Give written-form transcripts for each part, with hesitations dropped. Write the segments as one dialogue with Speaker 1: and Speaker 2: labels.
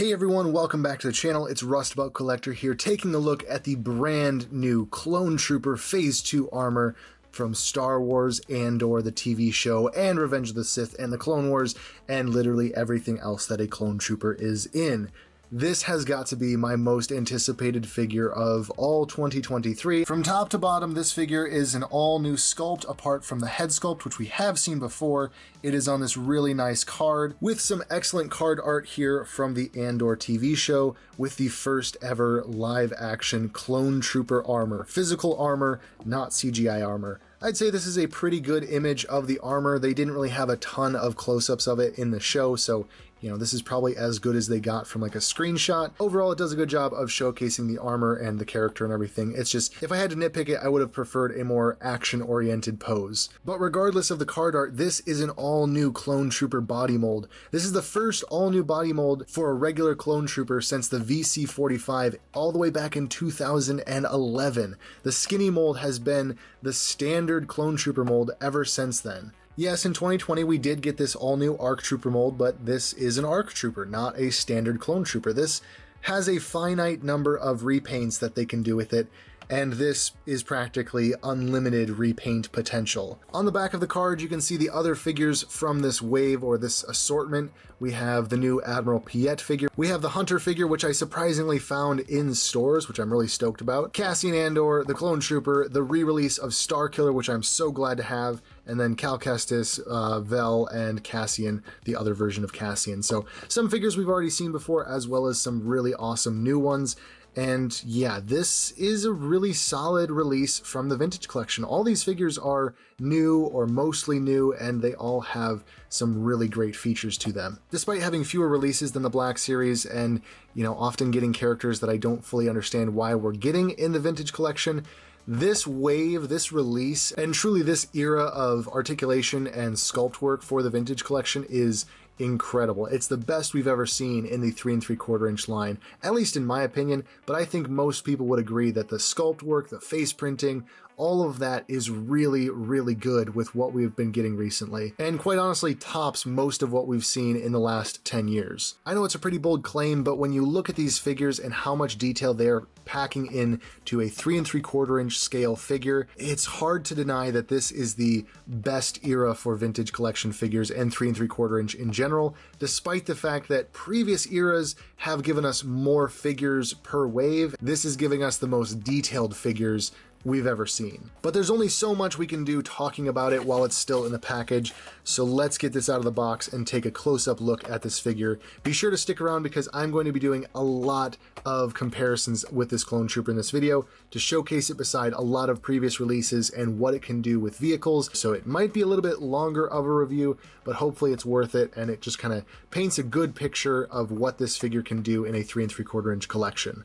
Speaker 1: Hey everyone, welcome back to the channel. It's Rustabout Collector here, taking a look at the brand new Clone Trooper Phase 2 armor from Star Wars, Andor, the TV show, and Revenge of the Sith, and the Clone Wars, and literally everything else that a Clone Trooper is in. This has got to be my most anticipated figure of all 2023. From top to bottom, this figure is an all-new sculpt apart from the head sculpt, which we have seen before. It is on this really nice card with some excellent card art here from the Andor TV show with the first ever live-action Clone Trooper armor. Physical armor, not CGI armor. I'd say this is a pretty good image of the armor. They didn't really have a ton of close-ups of it in the show, so this is probably as good as they got from like a screenshot. Overall, it does a good job of showcasing the armor and the character and everything. It's just, if I had to nitpick it, I would have preferred a more action-oriented pose. But regardless of the card art, this is an all-new Clone Trooper body mold. This is the first all-new body mold for a regular Clone Trooper since the VC-45 all the way back in 2011. The skinny mold has been the standard Clone Trooper mold ever since then. Yes, in 2020 we did get this all-new ARC Trooper mold, but this is an ARC Trooper, not a standard Clone Trooper. This has a finite number of repaints that they can do with it, and this is practically unlimited repaint potential. On the back of the card, you can see the other figures from this wave or this assortment. We have the new Admiral Piet figure. We have the Hunter figure, which I surprisingly found in stores, which I'm really stoked about. Cassian Andor, the Clone Trooper, the re-release of Starkiller, which I'm so glad to have, and then Cal Kestis, Vel, and Cassian, the other version of Cassian. So some figures we've already seen before, as well as some really awesome new ones. And yeah, this is a really solid release from the Vintage Collection. All these figures are new or mostly new, and they all have some really great features to them. Despite having fewer releases than the Black Series and, often getting characters that I don't fully understand why we're getting in the Vintage Collection, this wave, this release, and truly this era of articulation and sculpt work for the Vintage Collection is incredible. It's the best we've ever seen in the 3 3/4 inch line, at least in my opinion, but I think most people would agree that the sculpt work, the face printing, all of that is really, really good with what we've been getting recently, and quite honestly tops most of what we've seen in the last 10 years. I know it's a pretty bold claim, but when you look at these figures and how much detail they're packing in to a 3 3/4 inch scale figure, it's hard to deny that this is the best era for Vintage Collection figures and 3 3/4 inch in general, despite the fact that previous eras have given us more figures per wave. This is giving us the most detailed figures we've ever seen. But there's only so much we can do talking about it while it's still in the package, so let's get this out of the box and take a close-up look at this figure. Be sure to stick around because I'm going to be doing a lot of comparisons with this Clone Trooper in this video to showcase it beside a lot of previous releases and what it can do with vehicles. So it might be a little bit longer of a review, but hopefully it's worth it, and it just kind of paints a good picture of what this figure can do in a 3 3/4 inch collection.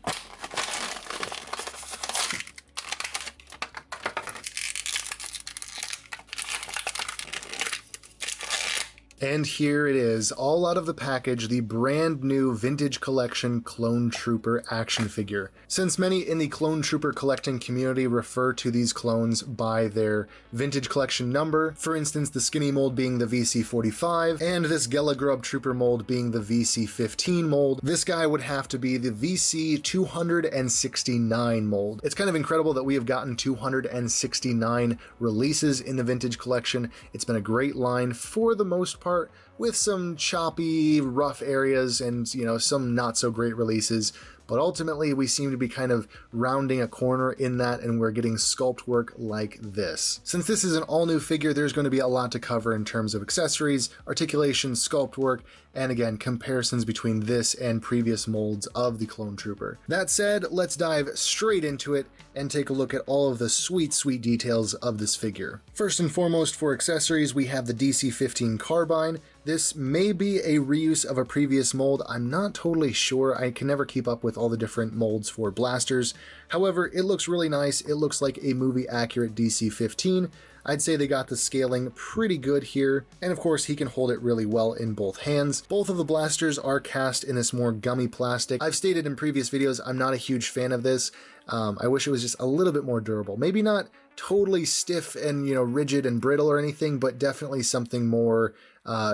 Speaker 1: And here it is, all out of the package, the brand new Vintage Collection Clone Trooper action figure. Since many in the Clone Trooper collecting community refer to these clones by their Vintage Collection number, for instance the skinny mold being the VC-45, and this Gela Grub Trooper mold being the VC-15 mold, this guy would have to be the VC-269 mold. It's kind of incredible that we have gotten 269 releases in the Vintage Collection. It's been a great line for the most part, with some choppy, rough areas and, some not so great releases. But ultimately, we seem to be kind of rounding a corner in that, and we're getting sculpt work like this. Since this is an all-new figure, there's going to be a lot to cover in terms of accessories, articulation, sculpt work, and again, comparisons between this and previous molds of the Clone Trooper. That said, let's dive straight into it and take a look at all of the sweet, sweet details of this figure. First and foremost, for accessories, we have the DC-15 carbine. This may be a reuse of a previous mold. I'm not totally sure. I can never keep up with all the different molds for blasters. However, it looks really nice. It looks like a movie-accurate DC-15. I'd say they got the scaling pretty good here, and of course he can hold it really well in both hands. Both of the blasters are cast in this more gummy plastic. I've stated in previous videos I'm not a huge fan of this. I wish it was just a little bit more durable. Maybe not totally stiff and rigid and brittle or anything, but definitely something more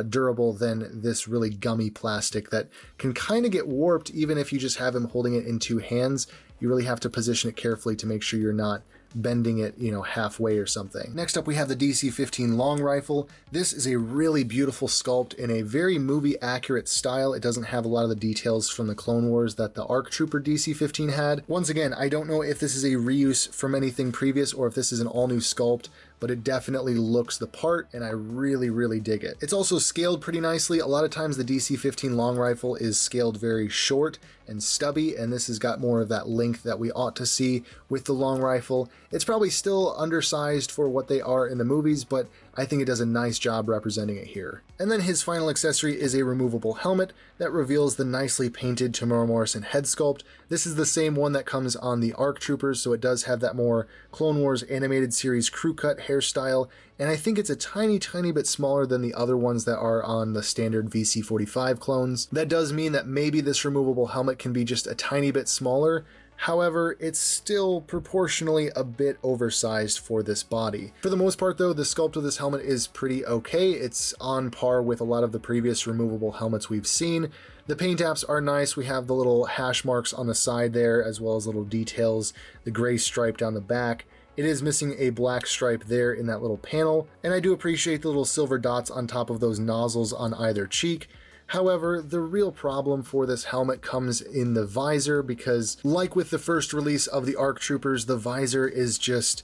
Speaker 1: durable than this really gummy plastic that can kind of get warped even if you just have him holding it in two hands. You really have to position it carefully to make sure you're not bending it, halfway or something. Next up, we have the DC-15 long rifle. This is a really beautiful sculpt in a very movie accurate style. It doesn't have a lot of the details from the Clone Wars that the ARC Trooper DC-15 had. Once again, I don't know if this is a reuse from anything previous or if this is an all new sculpt, but it definitely looks the part, and I really, really dig it. It's also scaled pretty nicely. A lot of times the DC-15 long rifle is scaled very short and stubby, and this has got more of that length that we ought to see with the long rifle. It's probably still undersized for what they are in the movies, but I think it does a nice job representing it here. And then his final accessory is a removable helmet that reveals the nicely painted Temuera Morrison head sculpt. This is the same one that comes on the ARC Troopers, so it does have that more Clone Wars animated series crew cut hairstyle, and I think it's a tiny bit smaller than the other ones that are on the standard VC-45 clones. That does mean that maybe this removable helmet can be just a tiny bit smaller. However, it's still proportionally a bit oversized for this body. For the most part though, the sculpt of this helmet is pretty okay. It's on par with a lot of the previous removable helmets we've seen. The paint apps are nice. We have the little hash marks on the side there, as well as little details, the gray stripe down the back. It is missing a black stripe there in that little panel, and I do appreciate the little silver dots on top of those nozzles on either cheek. However, the real problem for this helmet comes in the visor, because like with the first release of the ARC Troopers, the visor is just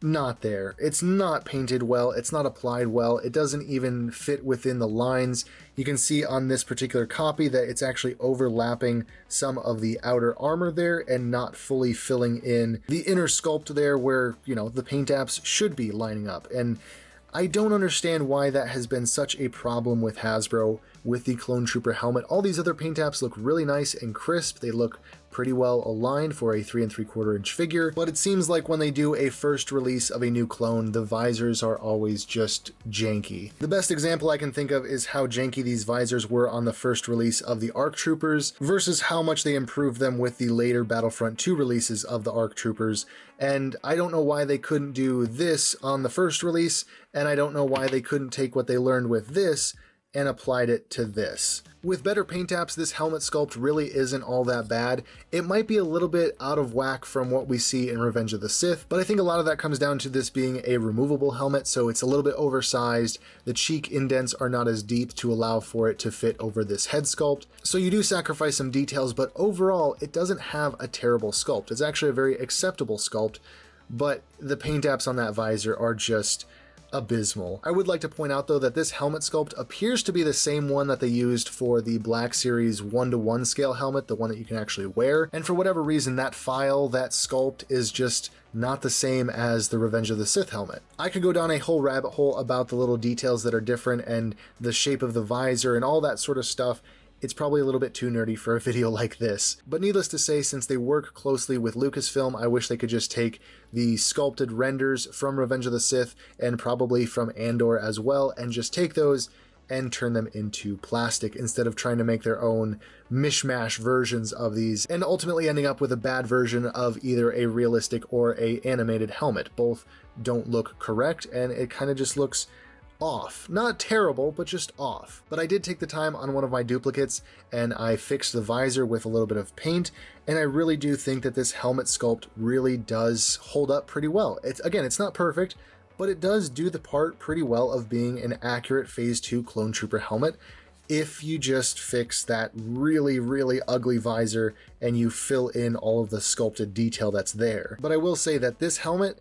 Speaker 1: not there. It's not painted well, it's not applied well, it doesn't even fit within the lines. You can see on this particular copy that it's actually overlapping some of the outer armor there and not fully filling in the inner sculpt there where, the paint apps should be lining up. And I don't understand why that has been such a problem with Hasbro with the Clone Trooper helmet. All these other paint apps look really nice and crisp. They look pretty well aligned for a 3 3/4 inch figure, but it seems like when they do a first release of a new clone, the visors are always just janky. The best example I can think of is how janky these visors were on the first release of the ARC Troopers versus how much they improved them with the later Battlefront 2 releases of the ARC Troopers. And I don't know why they couldn't do this on the first release, and I don't know why they couldn't take what they learned with this and applied it to this. With better paint apps, this helmet sculpt really isn't all that bad. It might be a little bit out of whack from what we see in Revenge of the Sith, but I think a lot of that comes down to this being a removable helmet, so it's a little bit oversized. The cheek indents are not as deep to allow for it to fit over this head sculpt, so you do sacrifice some details, but overall, it doesn't have a terrible sculpt. It's actually a very acceptable sculpt, but the paint apps on that visor are just abysmal. I would like to point out though that this helmet sculpt appears to be the same one that they used for the Black Series 1:1 scale helmet, the one that you can actually wear, and for whatever reason that file, that sculpt is just not the same as the Revenge of the Sith helmet. I could go down a whole rabbit hole about the little details that are different and the shape of the visor and all that sort of stuff. It's probably a little bit too nerdy for a video like this. But needless to say, since they work closely with Lucasfilm, I wish they could just take the sculpted renders from Revenge of the Sith and probably from Andor as well, and just take those and turn them into plastic instead of trying to make their own mishmash versions of these and ultimately ending up with a bad version of either a realistic or a animated helmet. Both don't look correct, and it kind of just looks off. Not terrible, but just off. But I did take the time on one of my duplicates and I fixed the visor with a little bit of paint, and I really do think that this helmet sculpt really does hold up pretty well. It's not perfect, but it does do the part pretty well of being an accurate Phase 2 Clone Trooper helmet if you just fix that really ugly visor and you fill in all of the sculpted detail that's there. But I will say that this helmet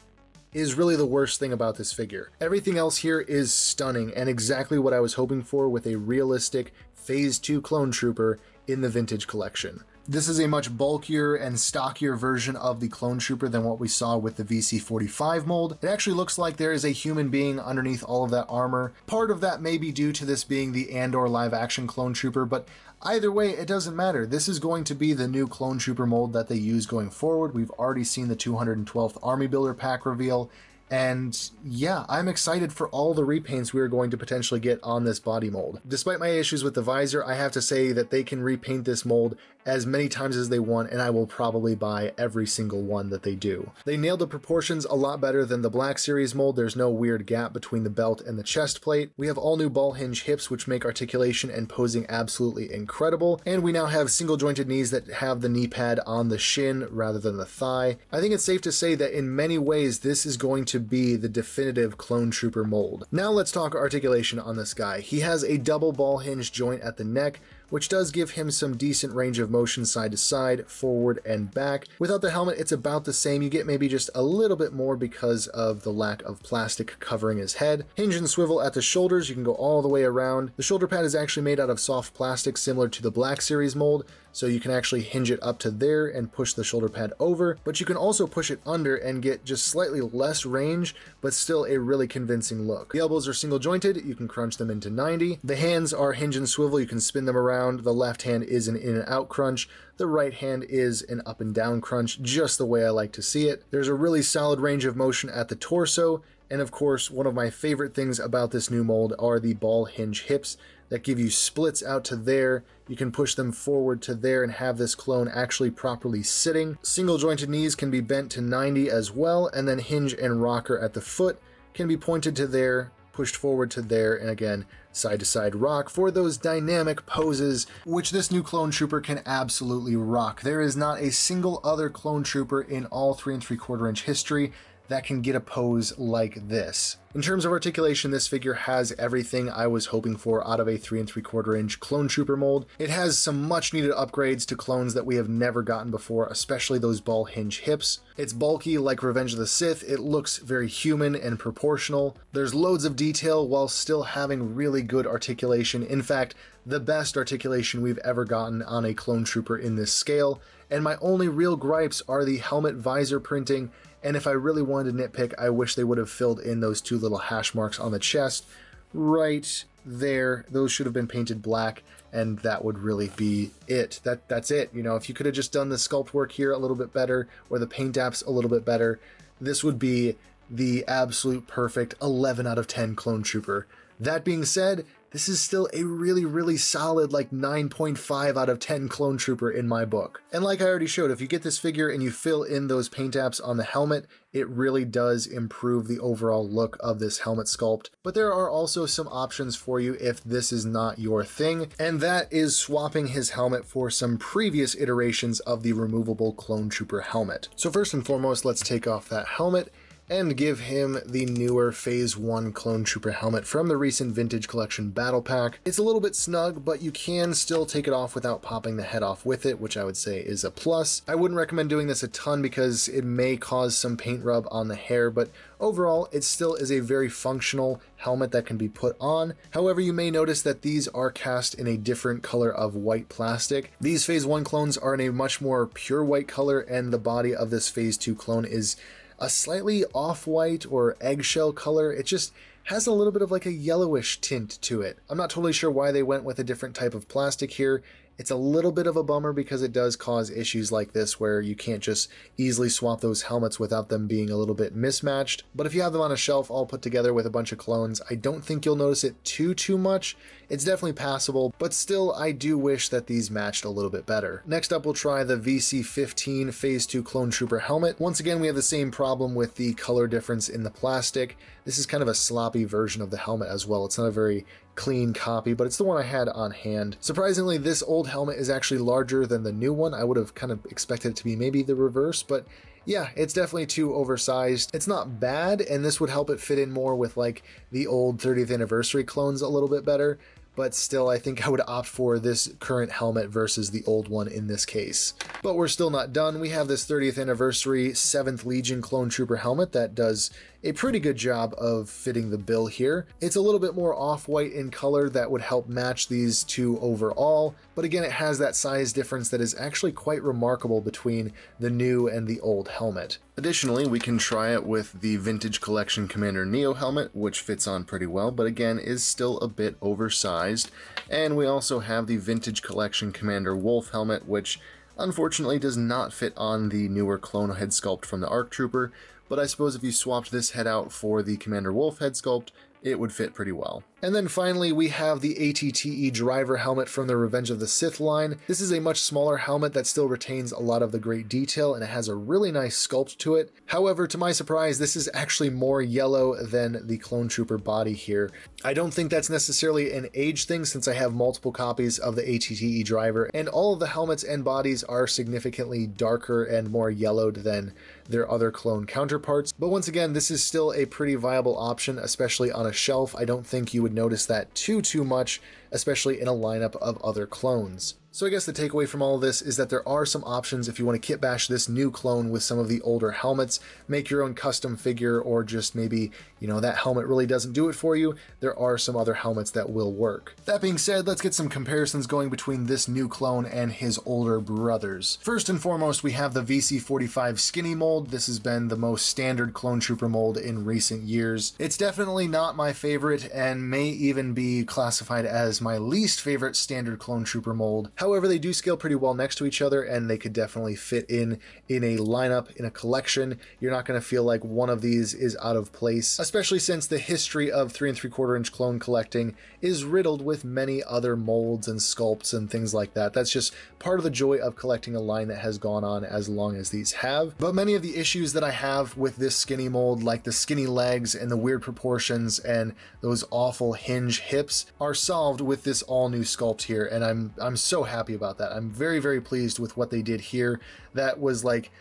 Speaker 1: is really the worst thing about this figure. Everything else here is stunning and exactly what I was hoping for with a realistic Phase 2 Clone Trooper in the vintage collection. This is a much bulkier and stockier version of the Clone Trooper than what we saw with the VC-45 mold. It actually looks like there is a human being underneath all of that armor. Part of that may be due to this being the Andor live-action Clone Trooper, but either way, it doesn't matter. This is going to be the new Clone Trooper mold that they use going forward. We've already seen the 212th Army Builder pack reveal, And yeah, I'm excited for all the repaints we are going to potentially get on this body mold. Despite my issues with the visor, I have to say that they can repaint this mold as many times as they want, and I will probably buy every single one that they do. They nailed the proportions a lot better than the Black Series mold. There's no weird gap between the belt and the chest plate. We have all new ball hinge hips, which make articulation and posing absolutely incredible. And we now have single jointed knees that have the knee pad on the shin rather than the thigh. I think it's safe to say that in many ways, this is going to be the definitive clone trooper mold. Now let's talk articulation on this guy. He has a double ball hinge joint at the neck, which does give him some decent range of motion side to side, forward and back. Without the helmet, it's about the same. You get maybe just a little bit more because of the lack of plastic covering his head. Hinge and swivel at the shoulders, you can go all the way around. The shoulder pad is actually made out of soft plastic similar to the Black Series mold, so you can actually hinge it up to there and push the shoulder pad over, but you can also push it under and get just slightly less range, but still a really convincing look. The elbows are single jointed, you can crunch them into 90. The hands are hinge and swivel, you can spin them around. The left hand is an in and out crunch. The right hand is an up and down crunch, just the way I like to see it. There's a really solid range of motion at the torso, and of course, one of my favorite things about this new mold are the ball hinge hips that give you splits out to there. You can push them forward to there and have this clone actually properly sitting. Single jointed knees can be bent to 90 as well, and then hinge and rocker at the foot can be pointed to there, pushed forward to there, and again, side to side rock for those dynamic poses, which this new clone trooper can absolutely rock. There is not a single other clone trooper in all 3 3/4 inch history that can get a pose like this. In terms of articulation, this figure has everything I was hoping for out of a 3 3/4 inch clone trooper mold. It has some much needed upgrades to clones that we have never gotten before, especially those ball hinge hips. It's bulky like Revenge of the Sith. It looks very human and proportional. There's loads of detail while still having really good articulation. In fact, the best articulation we've ever gotten on a clone trooper in this scale. And my only real gripes are the helmet visor printing, and if I really wanted to nitpick, I wish they would have filled in those 2 little hash marks on the chest right there. Those should have been painted black, and that would really be it. That's it. You know, if you could have just done the sculpt work here a little bit better, or the paint apps a little bit better, this would be the absolute perfect 11 out of 10 clone trooper. That being said, this is still a really, really solid like 9.5 out of 10 clone trooper in my book. And like I already showed, if you get this figure and you fill in those paint apps on the helmet, it really does improve the overall look of this helmet sculpt. But there are also some options for you if this is not your thing, and that is swapping his helmet for some previous iterations of the removable clone trooper helmet. So first and foremost, let's take off that helmet and give him the newer Phase 1 Clone Trooper helmet from the recent Vintage Collection Battle Pack. It's a little bit snug, but you can still take it off without popping the head off with it, which I would say is a plus. I wouldn't recommend doing this a ton because it may cause some paint rub on the hair, but overall, it still is a very functional helmet that can be put on. However, you may notice that these are cast in a different color of white plastic. These Phase 1 clones are in a much more pure white color, and the body of this Phase 2 clone is a slightly off-white or eggshell color. It just has a little bit of like a yellowish tint to it. I'm not totally sure why they went with a different type of plastic here. It's a little bit of a bummer because it does cause issues like this where you can't just easily swap those helmets without them being a little bit mismatched. But if you have them on a shelf all put together with a bunch of clones, I don't think you'll notice it too much. It's definitely passable, but still I do wish that these matched a little bit better. Next up, we'll try the VC-15 Phase 2 Clone Trooper helmet. Once again, we have the same problem with the color difference in the plastic. This is kind of a sloppy version of the helmet as well. It's not a very clean copy, but it's the one I had on hand. Surprisingly, this old helmet is actually larger than the new one. I would have kind of expected it to be maybe the reverse, but yeah, it's definitely too oversized. It's not bad, and this would help it fit in more with like the old 30th anniversary clones a little bit better. But still, I think I would opt for this current helmet versus the old one in this case. But we're still not done. We have this 30th anniversary 7th Legion Clone Trooper helmet that does a pretty good job of fitting the bill here. It's a little bit more off-white in color that would help match these two overall, but again, it has that size difference that is actually quite remarkable between the new and the old helmet. Additionally, we can try it with the Vintage Collection Commander Neo helmet, which fits on pretty well, but again is still a bit oversized. And we also have the Vintage Collection Commander Wolf helmet, which Unfortunately, does not fit on the newer clone head sculpt from the ARC Trooper, but I suppose if you swapped this head out for the Commander Wolf head sculpt, it would fit pretty well. And then finally, we have the ATTE driver helmet from the Revenge of the Sith line. This is a much smaller helmet that still retains a lot of the great detail, and it has a really nice sculpt to it. However, to my surprise, this is actually more yellow than the Clone Trooper body here. I don't think that's necessarily an age thing, since I have multiple copies of the ATTE driver, and all of the helmets and bodies are significantly darker and more yellowed than their other clone counterparts. But once again, this is still a pretty viable option, especially on a shelf. I don't think you would notice that too much, especially in a lineup of other clones. So I guess the takeaway from all of this is that there are some options if you want to kit bash this new clone with some of the older helmets, make your own custom figure, or just maybe, that helmet really doesn't do it for you. There are some other helmets that will work. That being said, let's get some comparisons going between this new clone and his older brothers. First and foremost, we have the VC45 skinny mold. This has been the most standard clone trooper mold in recent years. It's definitely not my favorite and may even be classified as my least favorite standard clone trooper mold. However, they do scale pretty well next to each other, and they could definitely fit in a lineup, in a collection. You're not going to feel like one of these is out of place, especially since the history of 3 3/4 inch clone collecting is riddled with many other molds and sculpts and things like that. That's just part of the joy of collecting a line that has gone on as long as these have. But many of the issues that I have with this skinny mold, like the skinny legs and the weird proportions and those awful hinge hips, are solved with this all new sculpt here, and I'm so happy about that. I'm very pleased with what they did here. That was like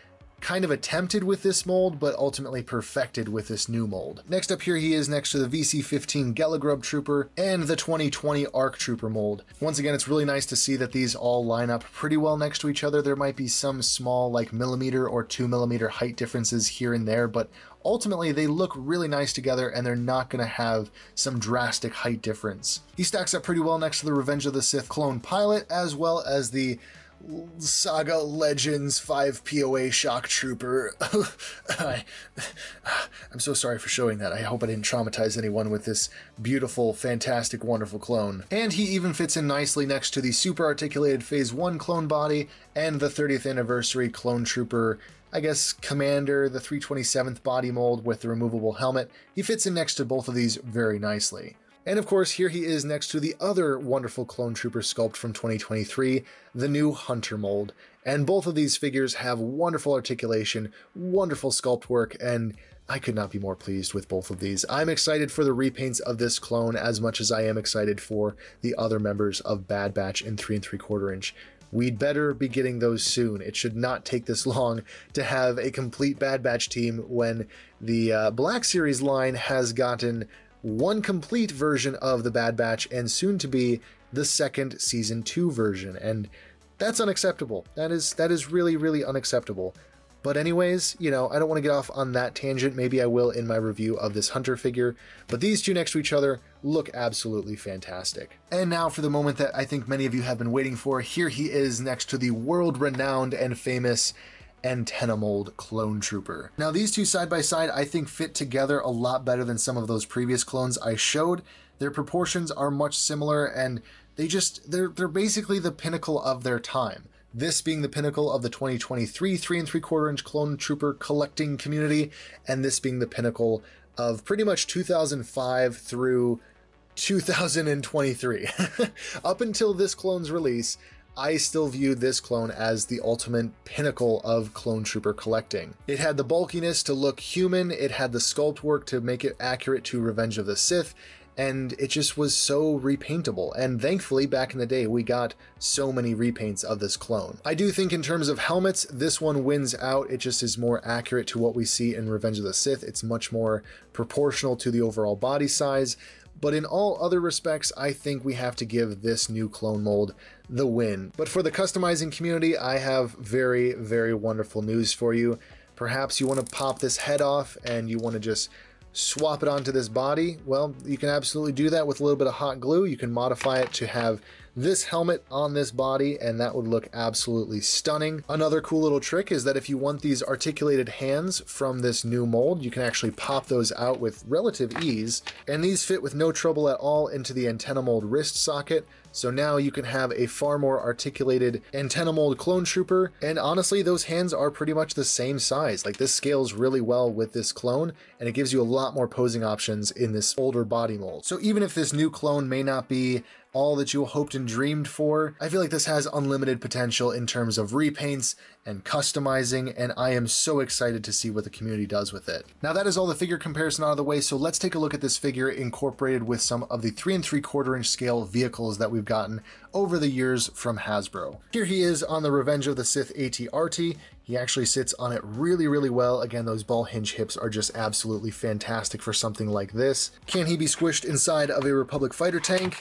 Speaker 1: kind of attempted with this mold, but ultimately perfected with this new mold. Next up here, he is next to the VC15 Gelagrub Trooper and the 2020 ARC Trooper mold. Once again, it's really nice to see that these all line up pretty well next to each other. There might be some small like millimeter or 2mm height differences here and there, but ultimately they look really nice together, and they're not going to have some drastic height difference. He stacks up pretty well next to the Revenge of the Sith clone pilot, as well as the Saga Legends 5 POA Shock Trooper. I'm so sorry for showing that. I hope I didn't traumatize anyone with this beautiful, fantastic, wonderful clone. And he even fits in nicely next to the super articulated Phase 1 clone body and the 30th anniversary clone trooper, I guess, Commander, the 327th body mold with the removable helmet. He fits in next to both of these very nicely. And of course, here he is next to the other wonderful clone trooper sculpt from 2023, the new Hunter mold. And both of these figures have wonderful articulation, wonderful sculpt work, and I could not be more pleased with both of these. I'm excited for the repaints of this clone as much as I am excited for the other members of Bad Batch in 3 3/4 inch. We'd better be getting those soon. It should not take this long to have a complete Bad Batch team when the Black Series line has gotten one complete version of the Bad Batch and soon to be the second Season 2 version, and that's unacceptable. That is really unacceptable. But anyways, I don't want to get off on that tangent. Maybe I will in my review of this Hunter figure, but these two next to each other look absolutely fantastic. And now for the moment that I think many of you have been waiting for. Here he is next to the world-renowned and famous Antenna mold Clone Trooper. Now these two side by side I think fit together a lot better than some of those previous clones I showed. Their proportions are much similar, and they're basically the pinnacle of their time. This being the pinnacle of the 2023 3 3/4 inch Clone Trooper collecting community, and this being the pinnacle of pretty much 2005 through 2023. Up until this clone's release, I still viewed this clone as the ultimate pinnacle of Clone Trooper collecting. It had the bulkiness to look human, it had the sculpt work to make it accurate to Revenge of the Sith, and it just was so repaintable. And thankfully, back in the day, we got so many repaints of this clone. I do think in terms of helmets, this one wins out. It just is more accurate to what we see in Revenge of the Sith. It's much more proportional to the overall body size. But in all other respects, I think we have to give this new clone mold the win. But for the customizing community, I have very wonderful news for you. Perhaps you want to pop this head off and you want to just swap it onto this body. Well, you can absolutely do that with a little bit of hot glue. You can modify it to have this helmet on this body, and that would look absolutely stunning. Another cool little trick is that if you want these articulated hands from this new mold, you can actually pop those out with relative ease, and these fit with no trouble at all into the antenna mold wrist socket. So now you can have a far more articulated antenna mold clone trooper, and honestly, those hands are pretty much the same size. Like, this scales really well with this clone, and it gives you a lot more posing options in this older body mold. So even if this new clone may not be all that you hoped and dreamed for, I feel like this has unlimited potential in terms of repaints and customizing, and I am so excited to see what the community does with it. Now that is all the figure comparison out of the way, so let's take a look at this figure incorporated with some of the 3 3/4 inch scale vehicles that we've gotten over the years from Hasbro. Here he is on the Revenge of the Sith AT-RT. He actually sits on it really, really well. Again, those ball hinge hips are just absolutely fantastic for something like this. Can he be squished inside of a Republic fighter tank?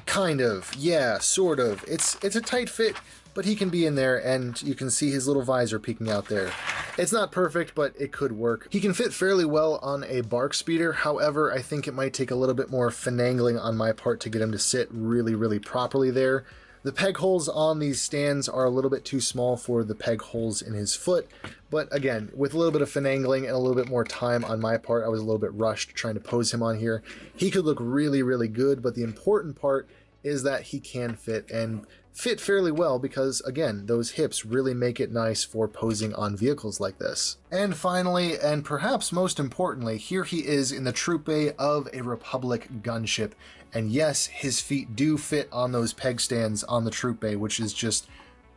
Speaker 1: Kind of, yeah, sort of. It's a tight fit, but he can be in there, and you can see his little visor peeking out there. It's not perfect, but it could work. He can fit fairly well on a bark speeder. However, I think it might take a little bit more finagling on my part to get him to sit really, really properly there. The peg holes on these stands are a little bit too small for the peg holes in his foot, but again, with a little bit of finagling and a little bit more time on my part, I was a little bit rushed trying to pose him on here. He could look really, really good, but the important part is that he can fit, and fit fairly well, because again, those hips really make it nice for posing on vehicles like this. And finally, and perhaps most importantly, here he is in the troop bay of a Republic gunship. And yes, his feet do fit on those peg stands on the troop bay, which is just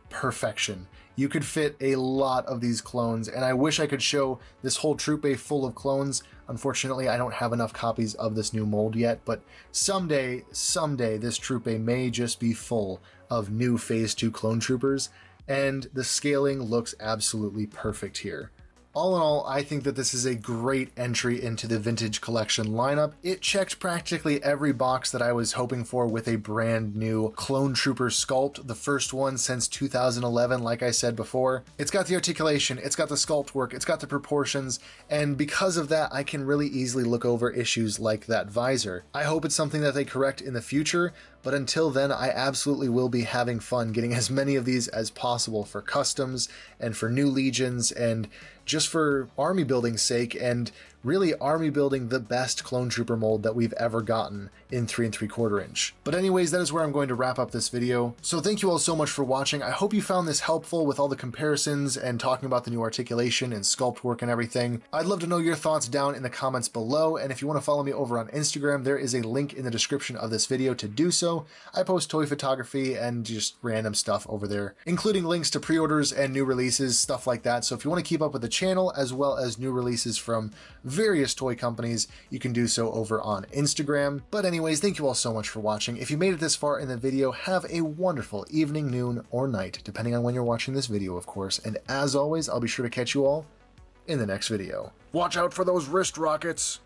Speaker 1: perfection. You could fit a lot of these clones, and I wish I could show this whole troop bay full of clones. Unfortunately, I don't have enough copies of this new mold yet, but someday, this troop bay may just be full of new Phase 2 clone troopers, and the scaling looks absolutely perfect here. All in all, I think that this is a great entry into the vintage collection lineup. It checked practically every box that I was hoping for with a brand new clone trooper sculpt, the first one since 2011, like I said before. It's got the articulation, it's got the sculpt work, it's got the proportions, and because of that, I can really easily look over issues like that visor. I hope it's something that they correct in the future, but until then, I absolutely will be having fun getting as many of these as possible for customs and for new legions and just for army building's sake, and really army building the best clone trooper mold that we've ever gotten in 3 3/4 inch. But anyways, that is where I'm going to wrap up this video. So thank you all so much for watching. I hope you found this helpful with all the comparisons and talking about the new articulation and sculpt work and everything. I'd love to know your thoughts down in the comments below, and if you want to follow me over on Instagram, there is a link in the description of this video to do so. I post toy photography and just random stuff over there, including links to pre-orders and new releases, stuff like that. So if you want to keep up with the channel as well as new releases from various toy companies, you can do so over on Instagram. But anyways, thank you all so much for watching. If you made it this far in the video, have a wonderful evening, noon, or night, depending on when you're watching this video, of course. And as always, I'll be sure to catch you all in the next video. Watch out for those wrist rockets!